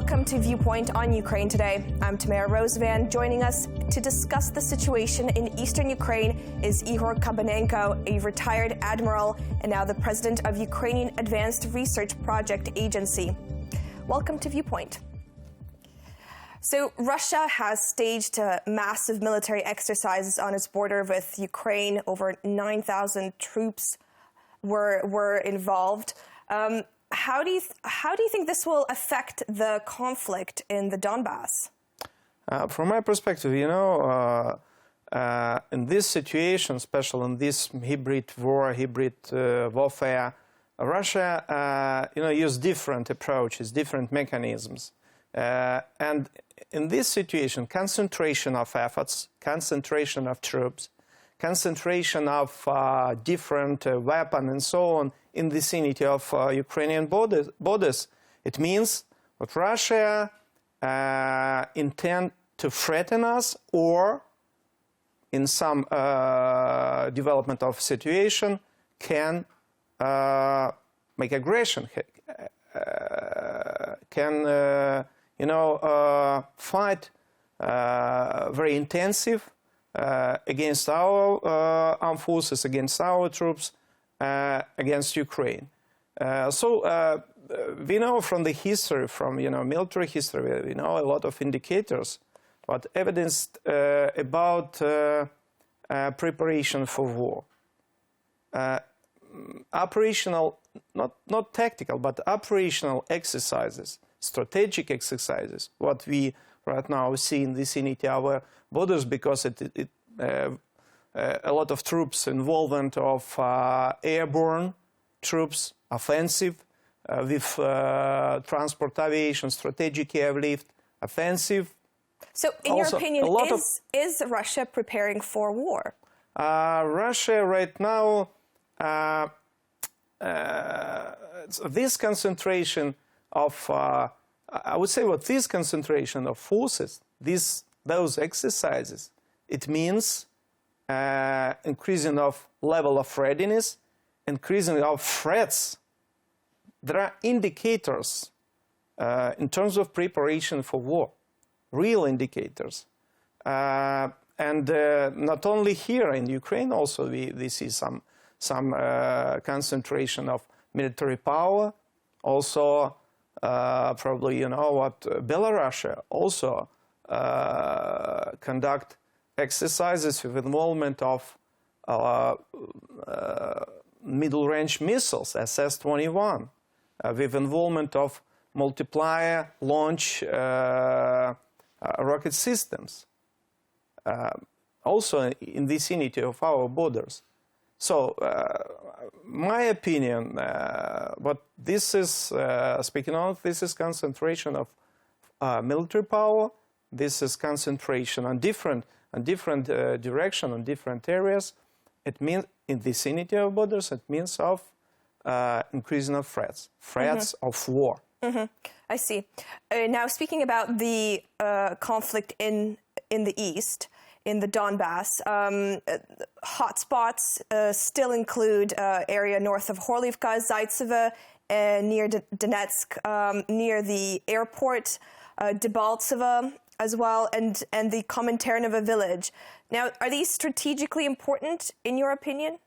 Welcome to Viewpoint on Ukraine today. I'm Tamara Rosevan. Joining us to discuss the situation in eastern Ukraine is Ihor Kabanenko, a retired admiral and now the president of Ukrainian Advanced Research Project Agency. Welcome to Viewpoint. So Russia has staged massive military exercises on its border with Ukraine. Over 9,000 troops were involved. How do you think this will affect the conflict in the Donbas? From my perspective, in this situation, especially in this hybrid warfare, Russia, used different approaches, different mechanisms, and in this situation, concentration of efforts, concentration of troops, concentration of different weapons and so on in the vicinity of Ukrainian borders. It means that Russia intend to threaten us, or in some development of situation can make aggression, can fight very intensive against our armed forces, against our troops, against Ukraine. So we know from the history, from military history, we know a lot of indicators, but evidence about preparation for war. Operational, not tactical, but operational exercises, strategic exercises, what we right now see in the vicinity of our borders, because a lot of troops involvement of airborne troops, offensive, with transport aviation, strategic airlift, offensive. So in your opinion, is Russia preparing for war? Russia right now, this concentration of, I would say what this concentration of forces, those exercises, it means increasing of level of readiness, increasing of threats. There are indicators in terms of preparation for war, real indicators. And not only here in Ukraine, also we see some concentration of military power. Also, probably what Belarus also conduct exercises with involvement of middle-range missiles, SS-21, with involvement of multiplier launch rocket systems, also in the vicinity of our borders. So, my opinion, what this is, speaking of, this is concentration of military power. This is concentration on different direction, on different areas. It means in the vicinity of borders. It means of increasing of threats of war. I see. Now, speaking about the conflict in the east, in the Donbas, hotspots still include area north of Horlivka, Zaitsevo, near Donetsk, near the airport, Debaltsevo as well, and the Komentarnovo village. Now, are these strategically important in your opinion?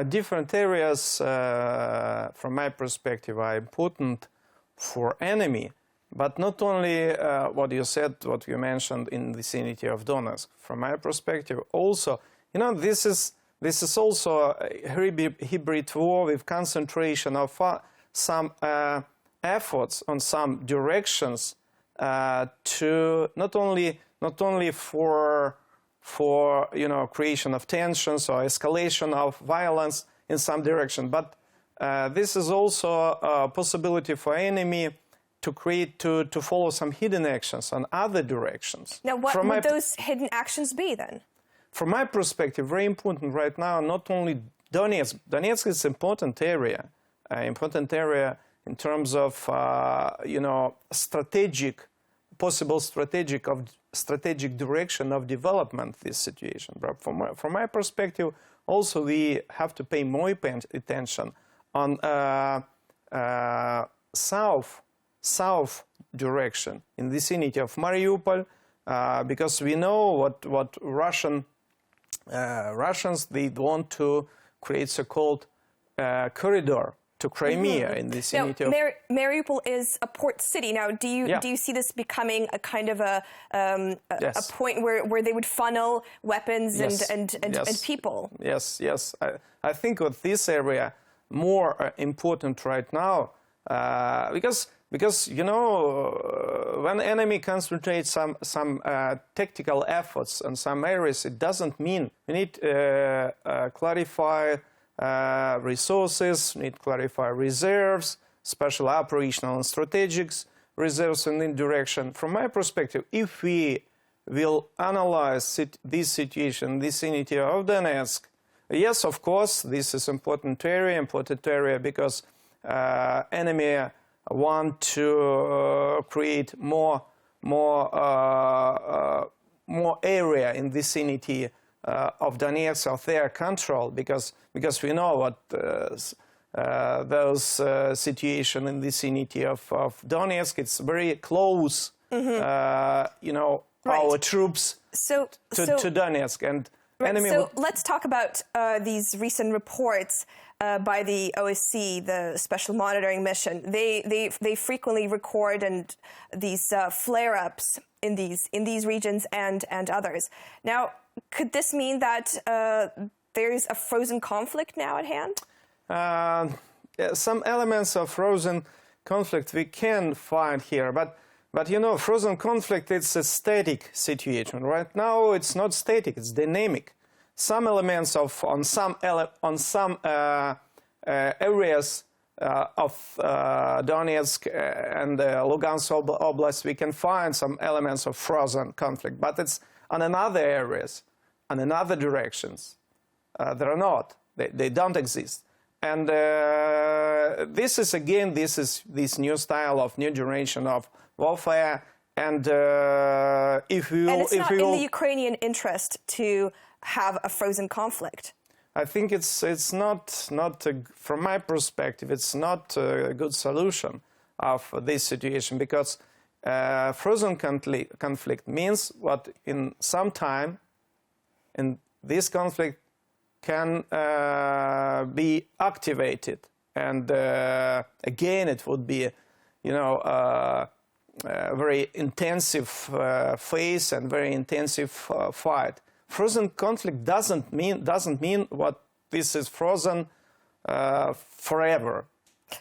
Different areas, from my perspective, are important for enemy. But not only what you said, what you mentioned in the vicinity of Donetsk. From my perspective, also, this is also a hybrid war with concentration of some efforts on some directions to not only for creation of tensions or escalation of violence in some direction, but this is also a possibility for enemy to follow some hidden actions on other directions. Now, what would those hidden actions be then? From my perspective, very important right now, not only Donetsk. Donetsk is an important area in terms of, possible strategic direction of development, this situation. But from my perspective, also we have to pay more attention on south direction, in the vicinity of Mariupol, because we know what Russians, they want to create so-called corridor to Crimea in the vicinity of... Mariupol is a port city. Now, do you see this becoming a kind of a point where they would funnel weapons and people? Yes. I think with this area more important right now, because you know, when enemy concentrates some tactical efforts on some areas, it doesn't mean we need clarify resources, need clarify reserves, special operational and strategic reserves in this direction. From my perspective, if we will analyze this situation, this vicinity of Donetsk, yes, of course, this is important area because enemy want to create more area in the vicinity of Donetsk, of their control, because we know what those situation in the vicinity of Donetsk. It's very close, you know, our troops to Donetsk and. So let's talk about these recent reports by the OSCE, the Special Monitoring Mission. They frequently record these flare-ups in these regions and others. Now, could this mean that there's a frozen conflict now at hand? Some elements of frozen conflict we can find here, but you know, frozen conflict, it's a static situation. Right now, it's not static; it's dynamic. Some elements on some areas of Donetsk and Lugansk Oblast, we can find some elements of frozen conflict, but it's on another areas, on another directions. They are not. They don't exist. And this is again, this new style of new generation of warfare. And if it's not in the Ukrainian interest to have a frozen conflict. I think it's not from my perspective, it's not a good solution of this situation, because frozen conflict means what in some time, and this conflict can be activated, and again it would be, you know, a very intensive phase and very intensive fight. Frozen conflict doesn't mean what this is frozen forever.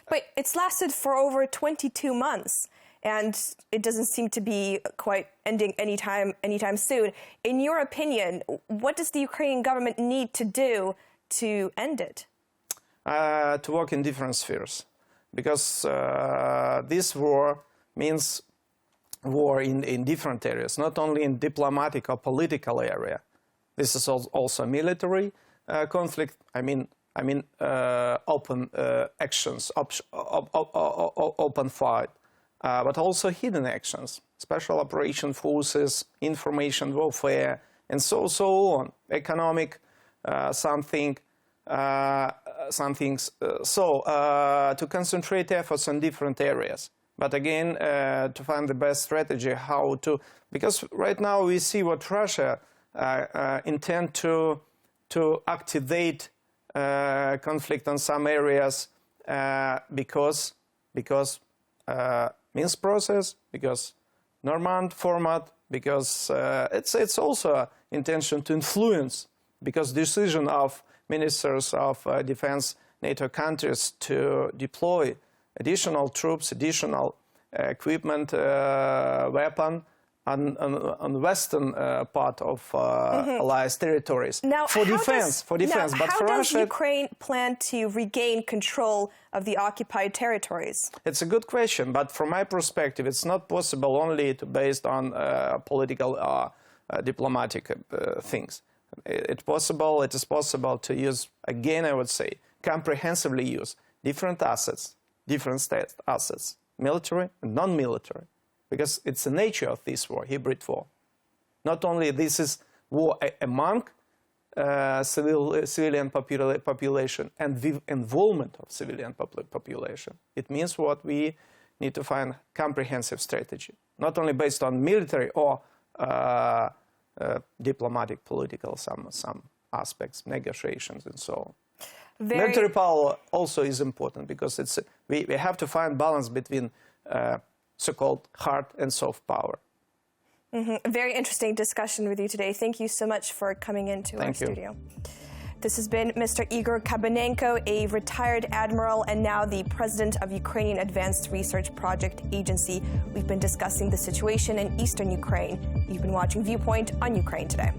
But it's lasted for over 22 months, and it doesn't seem to be quite ending anytime soon. In your opinion, what does the Ukrainian government need to do to end it? To work in different spheres, because this war means war in different areas, not only in diplomatic or political area. This is also military conflict. I mean, open actions, open fight, but also hidden actions, special operation forces, information warfare, and so on. Economic something. To concentrate efforts on different areas. But again, to find the best strategy, how to, because right now we see what Russia intend to activate conflict on some areas because Minsk process, because Normand format, because it's also intention to influence, because decision of ministers of defense NATO countries to deploy additional troops, additional equipment, weapon on western part of allied territories now, for defense. But how for does Russia, Ukraine plan to regain control of the occupied territories? It's a good question, but from my perspective, it's not possible only based on political diplomatic things. It is possible to use, again, I would say, comprehensively use different assets, different state assets, military and non-military, because it's the nature of this war, hybrid war. Not only this is war among civilian population and the involvement of civilian population. It means what we need to find comprehensive strategy, not only based on military or diplomatic, political, some aspects, negotiations, and so on. Military power also is important because we have to find balance between so-called hard and soft power. Very interesting discussion with you today. Thank you so much for coming into our studio. This has been Mr. Ihor Kabanenko, a retired admiral and now the president of Ukrainian Advanced Research Project Agency. We've been discussing the situation in eastern Ukraine. You've been watching Viewpoint on Ukraine Today.